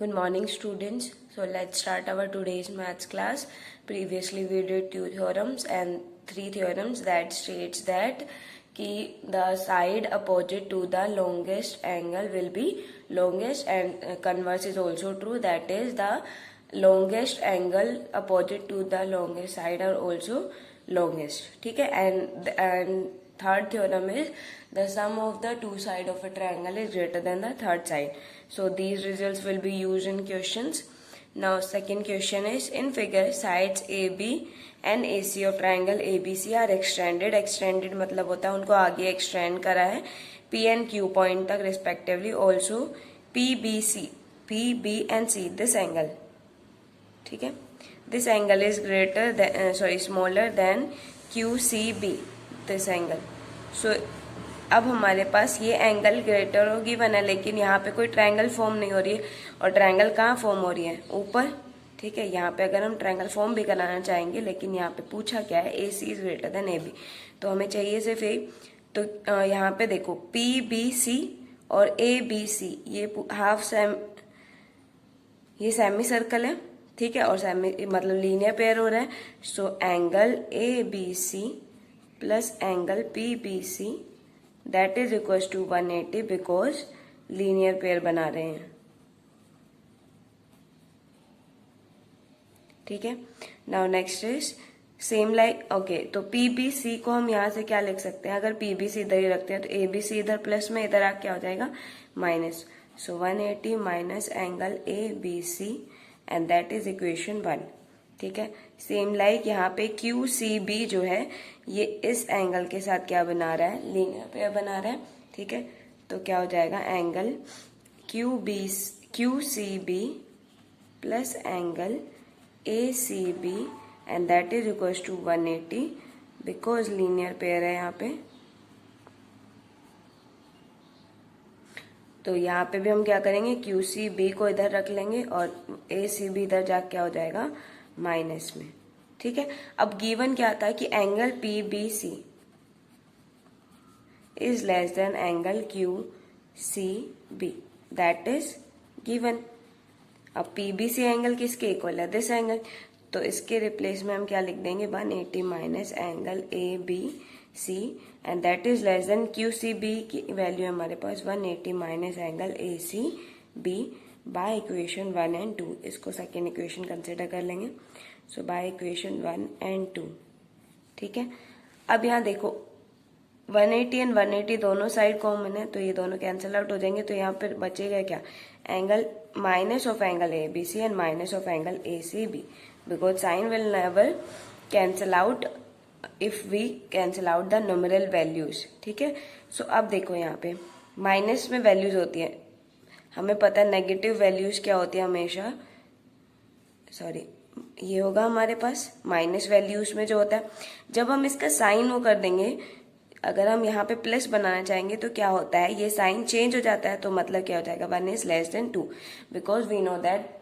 Good morning, students. So let's start our today's maths class. Previously we did two theorems and three theorems that states that the side opposite to the longest angle will be longest, and converse is also true, that is the longest angle opposite to the longest side are also longest. ठीक है, and third theorem is the sum of the two sides of a triangle is greater than the third side. So these results will be used in questions. Now second question is, in figure sides AB and AC of triangle ABC are extended. Extended मतलब होता है उनको आगे extend करा है P and Q point तक respectively. Also PBC, PB and C, this angle, ठीक है, this angle is greater than smaller than QCB, this angle. So अब हमारे पास ये एंगल ग्रेटर हो गिवन है, लेकिन यहाँ पे कोई ट्रायंगल फॉर्म नहीं हो रही है. और ट्रायंगल कहाँ फॉर्म हो रही है? ऊपर. ठीक है, यहाँ पे अगर हम ट्रायंगल फॉर्म भी कराना चाहेंगे, लेकिन यहाँ पे पूछा क्या है, AC is greater than AB, तो हमें चाहिए सिर्फ ए. तो यहाँ पे देखो PBC और ABC ये हाफ सेम, ये सेमी सर्कल है. ठीक है, और सेमी मतलब लीनियर पेयर हो रहा है. So angle ABC plus angle PBC that is equal to 180 because linear pair बना रहे हैं. ठीक है, now next is same like okay. तो PBC को हम यहाँ से क्या लिख सकते हैं? अगर PBC इधर ही रखते हैं तो ABC इधर प्लस में, इधर आ क्या हो जाएगा? Minus. So 180 minus angle ABC and that is equation 1. ठीक है, सेम लाइक यहाँ पे QCB जो है ये इस एंगल के साथ क्या बना रहा है? लीनियर पेयर बना रहा है. ठीक है, तो क्या हो जाएगा? Angle QCB plus angle ACB and that is equal to 180 because linear pair है यहाँ पे. तो यहाँ पे भी हम क्या करेंगे? QCB को इधर रख लेंगे और ACB इधर जाके क्या हो जाएगा? माइनस में. ठीक है, अब गिवन क्या था कि angle PBC is less than angle QCB, that is given. अब PBC एंगल किसके इक्वल है? This angle. तो इसके रिप्लेस में हम क्या लिख देंगे? 180 minus angle ABC and that is less then QCB की वैल्यू है हमारे पास 180 minus angle ACB by equation 1 and 2. इसको सेकेंड इक्वेशन कंसिडर कर लेंगे. सो बाय इक्वेशन 1 एंड 2. ठीक है, अब यहाँ देखो 180 एंड 180 दोनों साइड कॉमन है, तो ये दोनों कैंसिल आउट हो जाएंगे. तो यहाँ पर बचेगा क्या? Angle minus of angle ABC and minus of angle ACB because sign will never cancel out if we cancel out the numeral values. ठीक है, सो अब देखो यहाँ पे माइनस में वैल्यूज होती है, हमें पता है नेगेटिव वैल्यूज क्या होती है हमेशा. सॉरी, ये होगा हमारे पास माइनस वैल्यूज में जो होता है. जब हम इसका साइन वो कर देंगे, अगर हम यहाँ पे प्लस बनाना चाहेंगे तो क्या होता है? ये साइन चेंज हो जाता है. तो मतलब क्या हो जाएगा? 1 is less than 2 because we know that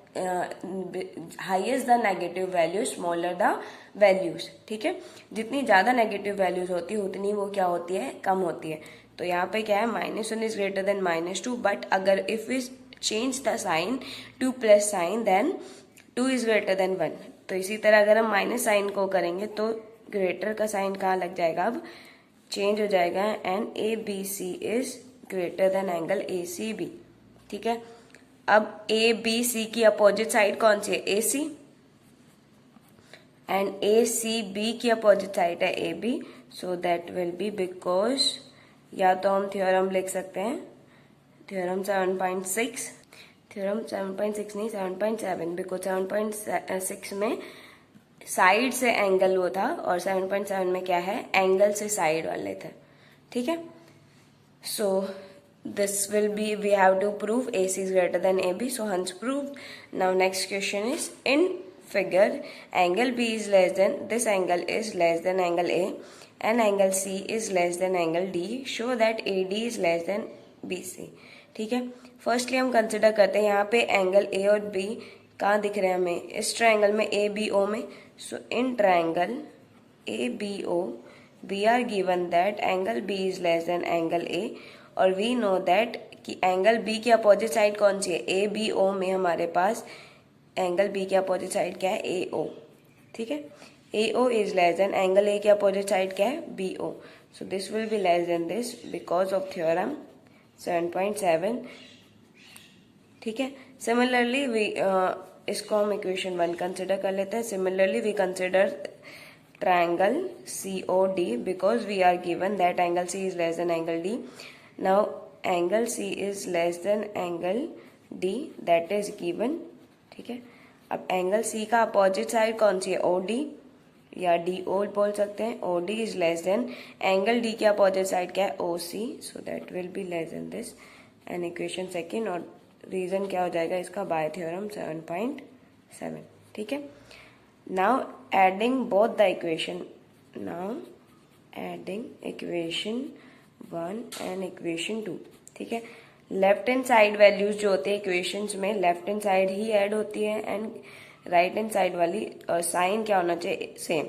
highest the negative value smaller the values. ठीक है, जितनी ज्यादा नेगेटिव वैल्यूज होती है उतनी वो क्या होती है? कम होती है. तो यहाँ पे क्या है? -1 इज ग्रेटर देन -2. बट अगर if we change the sign to plus sign then 2 is greater than 1. तो इसी तरह अगर हम माइनस साइन को करेंगे तो ग्रेटर का साइन कहाँ लग जाएगा? अब चेंज हो जाएगा and ABC is greater than angle ACB. ठीक है, अब ABC की अपोजिट साइड कौन सी है? AC एंड ACB की अपोजिट साइड है AB. So that will B because, या तो हम थ्योरम लिख सकते हैं थ्योरम 7.6, थ्योरम 7.6 नहीं 7.7, बिकॉज 7.6 में साइड से एंगल वो था और 7.7 में क्या है? एंगल से साइड वाले थे. ठीक है, सो this will be, we have to prove AC is greater than AB, so hence proved. Now next question is, in figure angle B is less than, this angle is less than angle A and angle C is less than angle D, show that AD is less than BC. ठीक है, firstly हम consider करते हैं यहाँ पे angle A और B कहाँ दिख रहे हैं हमें? इस ट्रायंगल में ABO में. So in triangle ABO we are given that angle B is less than angle A और वी नो दैट कि एंगल बी की अपोजिट साइड कौन सी है, ए बी ओ में हमारे पास एंगल बी की अपोजिट साइड क्या है, ए ओ, ठीक है। A O is less than angle A की अपोजिट साइड क्या है, B O, so this will be less than this because of theorem 7.7, ठीक है। सिमिलरली वी इसको हम इक्वेशन 1 कंसिडर कर लेते हैं। Similarly we consider triangle COD because we are given that angle C is less than angle D. Now angle C is less than angle D, that is given, ठीक है। अब angle C का opposite side कौन सी है, OD या DO बोल सकते हैं। OD is less than angle D की अपोजिट साइड क्या है, OC, so that will be less than this and equation second, और रीजन क्या हो जाएगा इसका, बाय थ्योरम 7.7, ठीक है। Now adding both the equation, now adding equation 1 and equation 2, ठीक है। लेफ्ट हैंड साइड वैल्यूज जो होते हैं इक्वेशंस में, लेफ्ट हैंड साइड ही ऐड होती है एंड राइट हैंड साइड वाली साइन क्या होना चाहिए, सेम,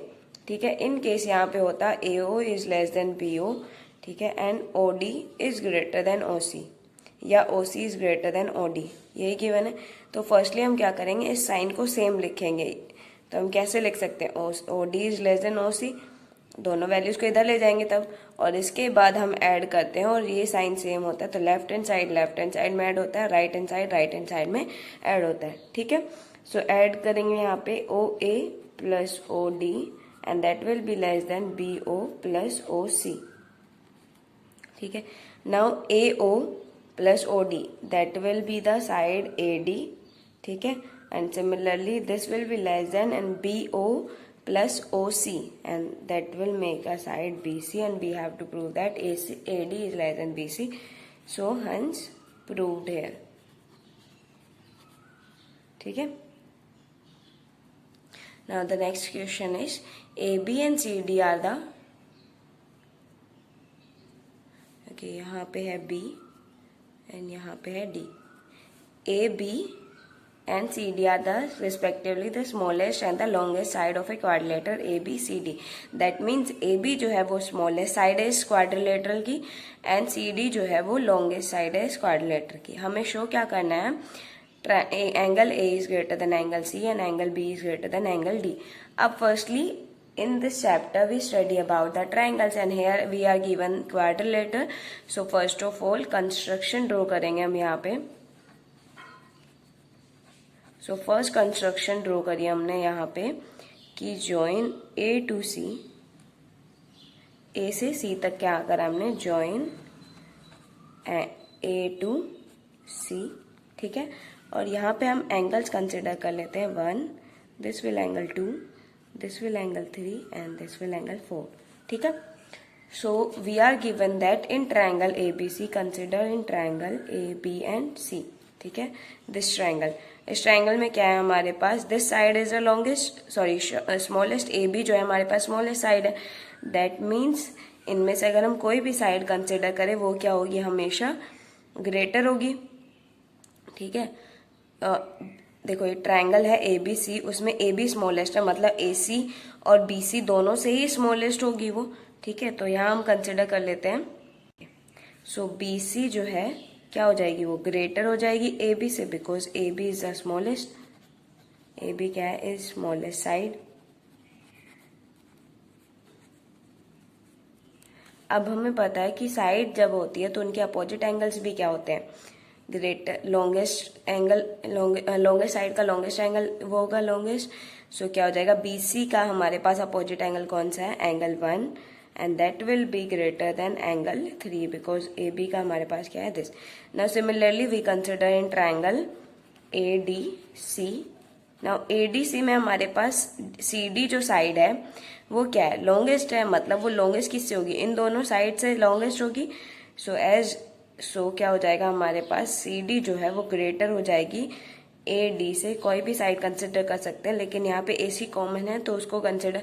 ठीक है। इन केस यहाँ पे होता A O is less than B O, ठीक है, and O D is greater than O C या O C is greater than O D, यही गिवन है। तो फर्स्टली हम क्या करेंगे, इस साइन को सेम लिखेंगे। तो हम कैसे लिख सकते हैं, O D is less than O C, दोनों वैल्यूज को इधर ले जाएंगे तब, और इसके बाद हम ऐड करते हैं और ये साइन सेम होता है, तो लेफ्ट हैंड साइड में ऐड होता है, राइट हैंड साइड में ऐड होता है, ठीक है। सो ऐड करेंगे यहाँ पे O A plus O D and that will be less than B O plus O C, ठीक है। Now A O plus O D that will be the side A D, ठीक है, and similarly this will be less than and BO plus OC and that will make a side BC and we have to prove that AD is less than BC, so hence proved here, ठीक है। Now the next question is AB and CD are the, okay, यहाँ पे है B and यहाँ पे है D, AB and CD are the respectively the smallest and the longest side of a quadrilateral ABCD. That means AB जो है वो smallest side है इस quadrilateral की and CD जो है वो longest side है इस quadrilateral की। हमें show क्या करना है, angle A is greater than angle C and angle B is greater than angle D. अब firstly in this chapter we study about the triangles and here we are given quadrilateral. So first of all construction draw करेंगे हम यहाँ पे। So first construction draw करी हमने यहाँ पे कि जॉइन ए टू सी, ए से सी तक क्या करा हमने, जॉइन ए टू सी, ठीक है। और यहाँ पे हम एंगल्स कंसिडर कर लेते हैं, 1 this will angle 2, this will angle 3 and this will angle 4, ठीक है। So we are given that in triangle A B C consider in triangle A B and C, ठीक है। दिस ट्राइंगल, इस triangle में क्या है हमारे पास, this side is the longest, sorry smallest, A B जो है हमारे पास स्मॉलेस्ट साइड है। दैट मीन्स इनमें से अगर हम कोई भी साइड कंसिडर करें वो क्या होगी, हमेशा ग्रेटर होगी, ठीक है। देखो ये ट्राइंगल है ए बी सी, उसमें ए बी स्मॉलेस्ट है, मतलब ए सी और बी सी दोनों से ही स्मॉलेस्ट होगी वो, ठीक है। तो यहाँ हम कंसिडर कर लेते हैं। सो बी सी जो है क्या हो जाएगी, वो ग्रेटर हो जाएगी ए बी से, because A B is the smallest, A B क्या है, इज स्मॉलेस्ट साइड। अब हमें पता है कि साइड जब होती है तो उनके अपोजिट एंगल्स भी क्या होते हैं, greater, longest angle, longest side का लॉन्गेस्ट एंगल वो होगा लॉन्गेस्ट। सो क्या हो जाएगा, बी सी का हमारे पास अपोजिट एंगल कौन सा है, angle 1 and that will be greater than angle 3 because AB का हमारे पास क्या है, this. Now similarly we consider in triangle ADC. Now ADC में हमारे पास CD जो साइड है वो क्या है, लॉन्गेस्ट है, मतलब वो लॉन्गेस्ट किससे होगी, इन दोनों साइड से लॉन्गेस्ट होगी। सो क्या हो जाएगा हमारे पास, CD जो है वो ग्रेटर हो जाएगी AD से। कोई भी साइड कंसिडर कर सकते हैं, लेकिन यहाँ पे AC कॉमन है तो उसको कंसिडर,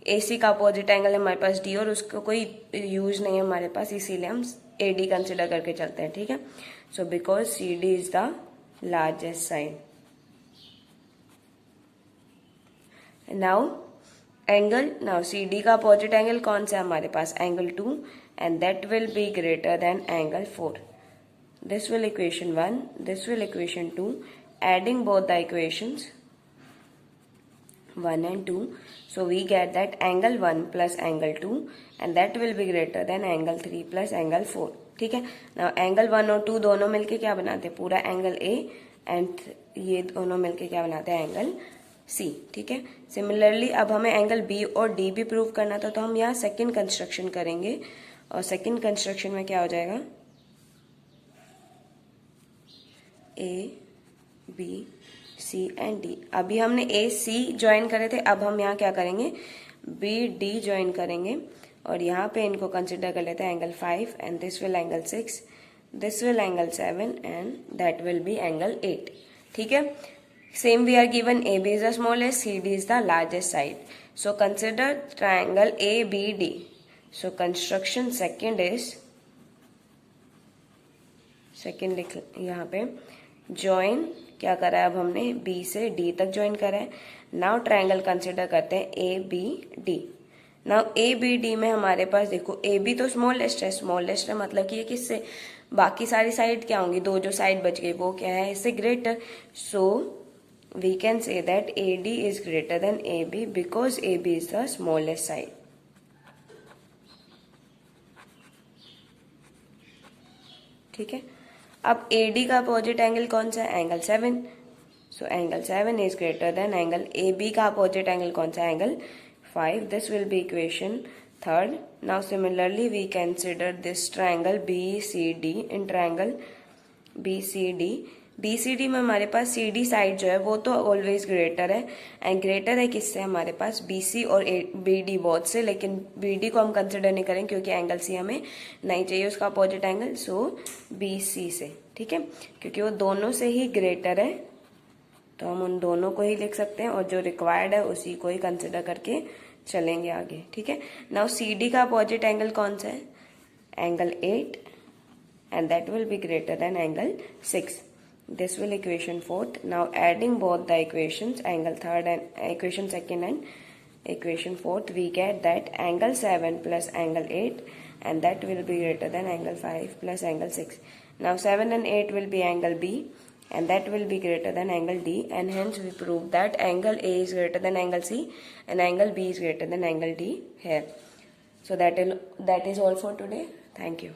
AC का अपोजिट एंगल है हमारे पास D और उसका कोई यूज नहीं है हमारे पास, इसीलिए हम AD कंसिडर करके चलते हैं, ठीक है। So because CD is the largest side. Now angle, now CD का अपोजिट एंगल कौन सा है हमारे पास, angle 2 and that will be greater than angle 4। this will equation 1, this will equation 2, adding both the equations 1 and 2, so we get that angle 1 plus angle 2 and that will be greater than angle 3 plus angle 4. ठीक है. Now angle 1 और 2 दोनों मिलके क्या बनाते हैं, पूरा angle A and ये दोनों मिलके क्या बनाते हैं, एंगल C. ठीक है. सिमिलरली अब हमें एंगल B और D भी प्रूव करना था, तो हम यहाँ सेकेंड कंस्ट्रक्शन करेंगे और सेकेंड कंस्ट्रक्शन में क्या हो जाएगा, A B C and D. अभी हमने A C ज्वाइन करे थे, अब हम यहाँ क्या करेंगे, B D ज्वाइन करेंगे और यहाँ पे इनको कंसिडर कर लेते हैं angle 5 and this will angle 6, this will angle 7 and that will be angle 8. ठीक है. Same we are given AB is the smallest, CD is the largest side. So consider triangle ABD. So construction second is, second लिख यहाँ पे, join क्या करा है अब हमने, B से D तक ज्वाइन करा है. नाउ ट्राइंगल कंसिडर करते हैं ABD. नाउ ABD में हमारे पास देखो AB तो स्मॉलेस्ट है, स्मॉलेस्ट है मतलब कि ये किससे, बाकी सारी साइड क्या होंगी, दो जो साइड बच गई वो क्या है, इससे greater. So we can say that AD is greater than AB because AB is the smallest side. ठीक है. अब AD का अपोजिट एंगल कौन सा है, angle 7. So angle 7 is greater than angle AB का अपोजिट एंगल कौन सा है, angle 5. This will be equation third. Now similarly we consider this triangle BCD. In triangle BCD, BCD में हमारे पास CD साइड जो है वो तो ऑलवेज ग्रेटर है एंड ग्रेटर है किससे, हमारे पास BC और BD बोथ से, लेकिन BD को हम कंसिडर नहीं करेंगे क्योंकि एंगल C हमें नहीं चाहिए उसका अपोजिट एंगल. सो BC से. ठीक है. क्योंकि वो दोनों से ही ग्रेटर है तो हम उन दोनों को ही लिख सकते हैं और जो रिक्वायर्ड है उसी को ही कंसिडर करके चलेंगे आगे. ठीक है. नाउ CD का अपोजिट एंगल कौन सा है, angle 8 and that will be greater than angle 6. This will equation 4th. Now adding both the equations, angle 3rd and equation 2nd and equation 4th, we get that angle 7 plus angle 8 and that will be greater than angle 5 plus angle 6. Now 7 and 8 will be angle B and that will be greater than angle D, and hence we prove that angle A is greater than angle C and angle B is greater than angle D here. So that is all for today. Thank you.